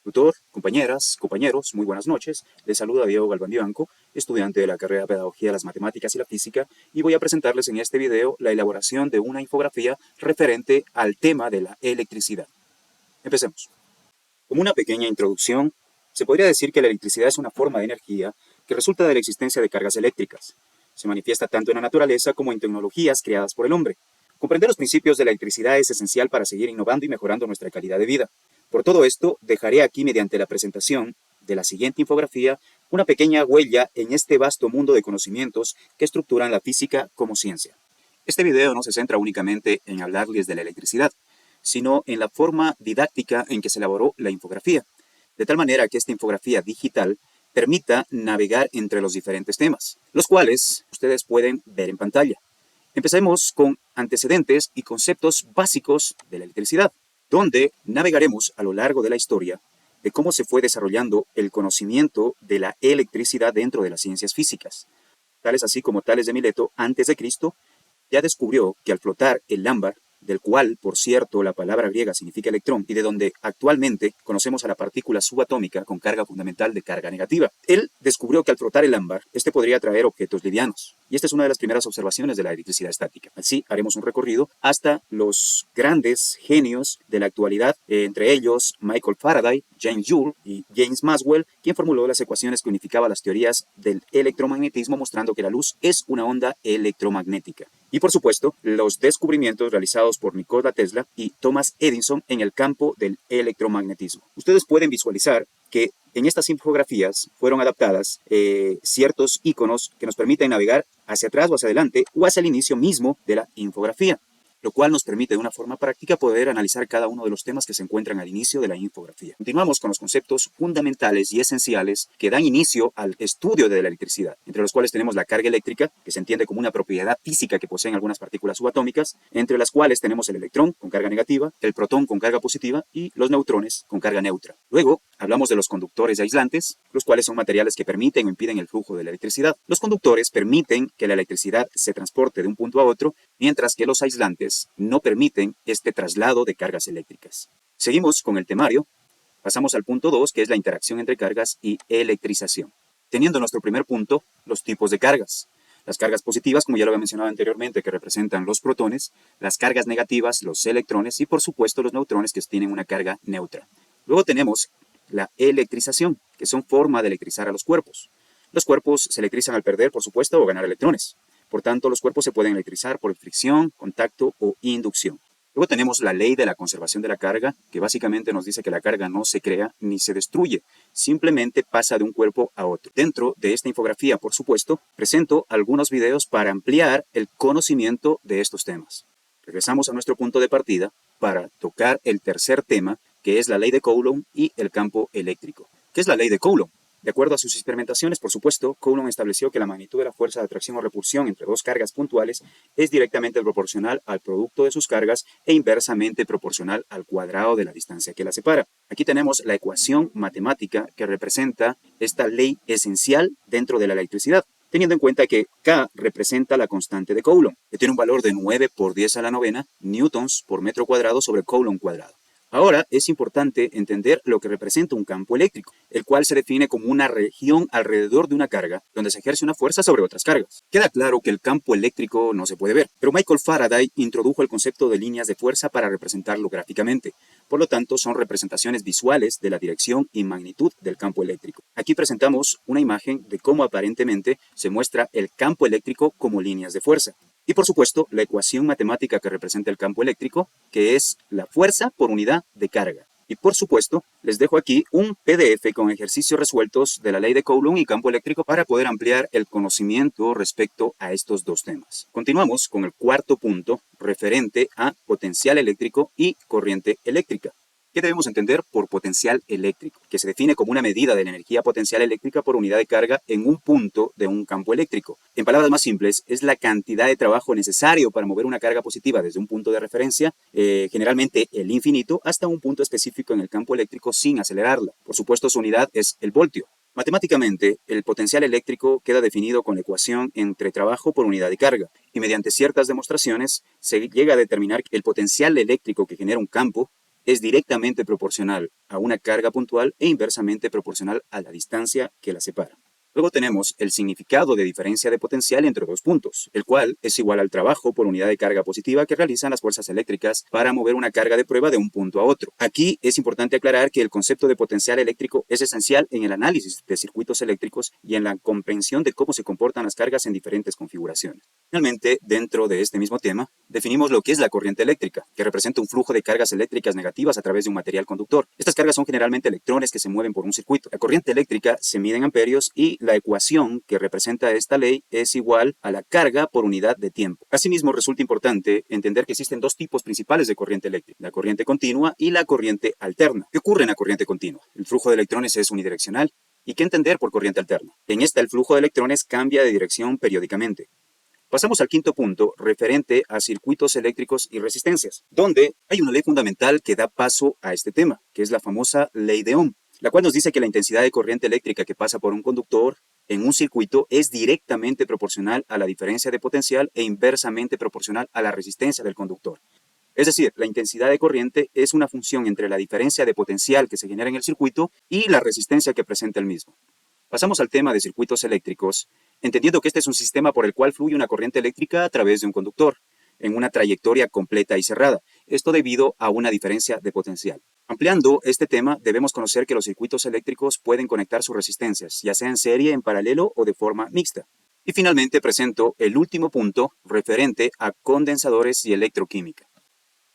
Tutor, compañeras, compañeros, muy buenas noches. Les saluda Diego Galván Vivanco, estudiante de la carrera de Pedagogía de las Matemáticas y la Física, y voy a presentarles en este video la elaboración de una infografía referente al tema de la electricidad. Empecemos. Como una pequeña introducción, se podría decir que la electricidad es una forma de energía que resulta de la existencia de cargas eléctricas. Se manifiesta tanto en la naturaleza como en tecnologías creadas por el hombre. Comprender los principios de la electricidad es esencial para seguir innovando y mejorando nuestra calidad de vida. Por todo esto, dejaré aquí mediante la presentación de la siguiente infografía una pequeña huella en este vasto mundo de conocimientos que estructuran la física como ciencia. Este video no se centra únicamente en hablarles de la electricidad, sino en la forma didáctica en que se elaboró la infografía, de tal manera que esta infografía digital permita navegar entre los diferentes temas, los cuales ustedes pueden ver en pantalla. Empecemos con antecedentes y conceptos básicos de la electricidad, donde navegaremos a lo largo de la historia de cómo se fue desarrollando el conocimiento de la electricidad dentro de las ciencias físicas. Tales así como Tales de Mileto, antes de Cristo, ya descubrió que al flotar el ámbar, del cual, por cierto, la palabra griega significa electrón, y de donde actualmente conocemos a la partícula subatómica con carga fundamental de carga negativa. Él descubrió que al flotar el ámbar, este podría atraer objetos livianos. Y esta es una de las primeras observaciones de la electricidad estática. Así haremos un recorrido hasta los grandes genios de la actualidad, entre ellos Michael Faraday, James Joule y James Maxwell, quien formuló las ecuaciones que unificaban las teorías del electromagnetismo, mostrando que la luz es una onda electromagnética. Y por supuesto, los descubrimientos realizados por Nikola Tesla y Thomas Edison en el campo del electromagnetismo. Ustedes pueden visualizar que en estas infografías fueron adaptadas ciertos iconos que nos permiten navegar hacia atrás o hacia adelante o hacia el inicio mismo de la infografía, lo cual nos permite de una forma práctica poder analizar cada uno de los temas que se encuentran al inicio de la infografía. Continuamos con los conceptos fundamentales y esenciales que dan inicio al estudio de la electricidad, entre los cuales tenemos la carga eléctrica, que se entiende como una propiedad física que poseen algunas partículas subatómicas, entre las cuales tenemos el electrón con carga negativa, el protón con carga positiva y los neutrones con carga neutra. Luego, hablamos de los conductores y aislantes, los cuales son materiales que permiten o impiden el flujo de la electricidad. Los conductores permiten que la electricidad se transporte de un punto a otro, mientras que los aislantes no permiten este traslado de cargas eléctricas. Seguimos con el temario. Pasamos al punto 2, que es la interacción entre cargas y electrización. Teniendo nuestro primer punto, los tipos de cargas. Las cargas positivas, como ya lo había mencionado anteriormente, que representan los protones, las cargas negativas, los electrones y por supuesto los neutrones, que tienen una carga neutra. Luego tenemos la electrización, que son forma de electrizar a los cuerpos. Los cuerpos se electrizan al perder, por supuesto, o ganar electrones. Por tanto, los cuerpos se pueden electrizar por fricción, contacto o inducción. Luego tenemos la ley de la conservación de la carga, que básicamente nos dice que la carga no se crea ni se destruye, simplemente pasa de un cuerpo a otro. Dentro de esta infografía, por supuesto, presento algunos videos para ampliar el conocimiento de estos temas. Regresamos a nuestro punto de partida para tocar el tercer tema, que es la ley de Coulomb y el campo eléctrico. ¿Qué es la ley de Coulomb? De acuerdo a sus experimentaciones, por supuesto, Coulomb estableció que la magnitud de la fuerza de atracción o repulsión entre dos cargas puntuales es directamente proporcional al producto de sus cargas e inversamente proporcional al cuadrado de la distancia que las separa. Aquí tenemos la ecuación matemática que representa esta ley esencial dentro de la electricidad, teniendo en cuenta que K representa la constante de Coulomb, que tiene un valor de 9 por 10 a la novena newtons por metro cuadrado sobre Coulomb cuadrado. Ahora es importante entender lo que representa un campo eléctrico, el cual se define como una región alrededor de una carga donde se ejerce una fuerza sobre otras cargas. Queda claro que el campo eléctrico no se puede ver, pero Michael Faraday introdujo el concepto de líneas de fuerza para representarlo gráficamente. Por lo tanto, son representaciones visuales de la dirección y magnitud del campo eléctrico. Aquí presentamos una imagen de cómo aparentemente se muestra el campo eléctrico como líneas de fuerza. Y por supuesto, la ecuación matemática que representa el campo eléctrico, que es la fuerza por unidad de carga. Y por supuesto, les dejo aquí un PDF con ejercicios resueltos de la ley de Coulomb y campo eléctrico para poder ampliar el conocimiento respecto a estos dos temas. Continuamos con el cuarto punto, referente a potencial eléctrico y corriente eléctrica. ¿Qué debemos entender por potencial eléctrico? Que se define como una medida de la energía potencial eléctrica por unidad de carga en un punto de un campo eléctrico. En palabras más simples, es la cantidad de trabajo necesario para mover una carga positiva desde un punto de referencia, generalmente el infinito, hasta un punto específico en el campo eléctrico sin acelerarla. Por supuesto, su unidad es el voltio. Matemáticamente, el potencial eléctrico queda definido con la ecuación entre trabajo por unidad de carga, y mediante ciertas demostraciones se llega a determinar que el potencial eléctrico que genera un campo es directamente proporcional a una carga puntual e inversamente proporcional a la distancia que la separa. Luego tenemos el significado de diferencia de potencial entre dos puntos, el cual es igual al trabajo por unidad de carga positiva que realizan las fuerzas eléctricas para mover una carga de prueba de un punto a otro. Aquí es importante aclarar que el concepto de potencial eléctrico es esencial en el análisis de circuitos eléctricos y en la comprensión de cómo se comportan las cargas en diferentes configuraciones. Finalmente, dentro de este mismo tema, definimos lo que es la corriente eléctrica, que representa un flujo de cargas eléctricas negativas a través de un material conductor. Estas cargas son generalmente electrones que se mueven por un circuito. La corriente eléctrica se mide en amperios y la ecuación que representa esta ley es igual a la carga por unidad de tiempo. Asimismo, resulta importante entender que existen dos tipos principales de corriente eléctrica, la corriente continua y la corriente alterna. ¿Qué ocurre en la corriente continua? El flujo de electrones es unidireccional. ¿Y qué entender por corriente alterna? En esta, el flujo de electrones cambia de dirección periódicamente. Pasamos al quinto punto, referente a circuitos eléctricos y resistencias, donde hay una ley fundamental que da paso a este tema, que es la famosa ley de Ohm, la cual nos dice que la intensidad de corriente eléctrica que pasa por un conductor en un circuito es directamente proporcional a la diferencia de potencial e inversamente proporcional a la resistencia del conductor. Es decir, la intensidad de corriente es una función entre la diferencia de potencial que se genera en el circuito y la resistencia que presenta el mismo. Pasamos al tema de circuitos eléctricos, entendiendo que este es un sistema por el cual fluye una corriente eléctrica a través de un conductor, en una trayectoria completa y cerrada, esto debido a una diferencia de potencial. Ampliando este tema, debemos conocer que los circuitos eléctricos pueden conectar sus resistencias, ya sea en serie, en paralelo o de forma mixta. Y finalmente presento el último punto referente a condensadores y electroquímica.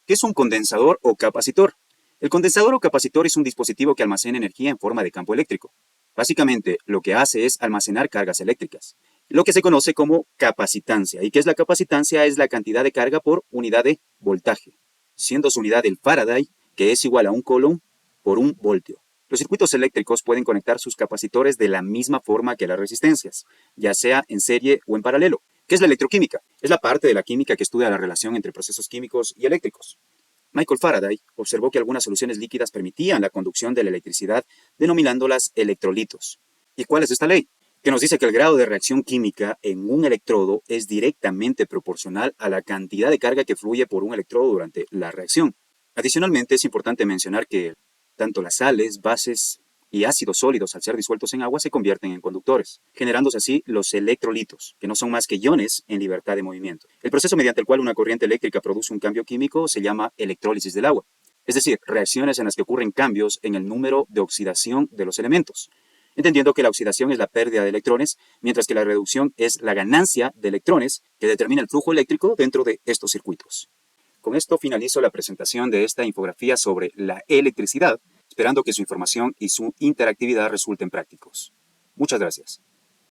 ¿Qué es un condensador o capacitor? El condensador o capacitor es un dispositivo que almacena energía en forma de campo eléctrico. Básicamente, lo que hace es almacenar cargas eléctricas, lo que se conoce como capacitancia. ¿Y qué es la capacitancia? Es la cantidad de carga por unidad de voltaje, siendo su unidad el Faraday, que es igual a un coulomb por un voltio. Los circuitos eléctricos pueden conectar sus capacitores de la misma forma que las resistencias, ya sea en serie o en paralelo. ¿Qué es la electroquímica? Es la parte de la química que estudia la relación entre procesos químicos y eléctricos. Michael Faraday observó que algunas soluciones líquidas permitían la conducción de la electricidad, denominándolas electrolitos. ¿Y cuál es esta ley? Que nos dice que el grado de reacción química en un electrodo es directamente proporcional a la cantidad de carga que fluye por un electrodo durante la reacción. Adicionalmente, es importante mencionar que tanto las sales, bases y ácidos sólidos, al ser disueltos en agua, se convierten en conductores, generándose así los electrolitos, que no son más que iones en libertad de movimiento. El proceso mediante el cual una corriente eléctrica produce un cambio químico se llama electrólisis del agua, es decir, reacciones en las que ocurren cambios en el número de oxidación de los elementos, entendiendo que la oxidación es la pérdida de electrones, mientras que la reducción es la ganancia de electrones que determina el flujo eléctrico dentro de estos circuitos. Con esto finalizo la presentación de esta infografía sobre la electricidad, esperando que su información y su interactividad resulten prácticos. Muchas gracias.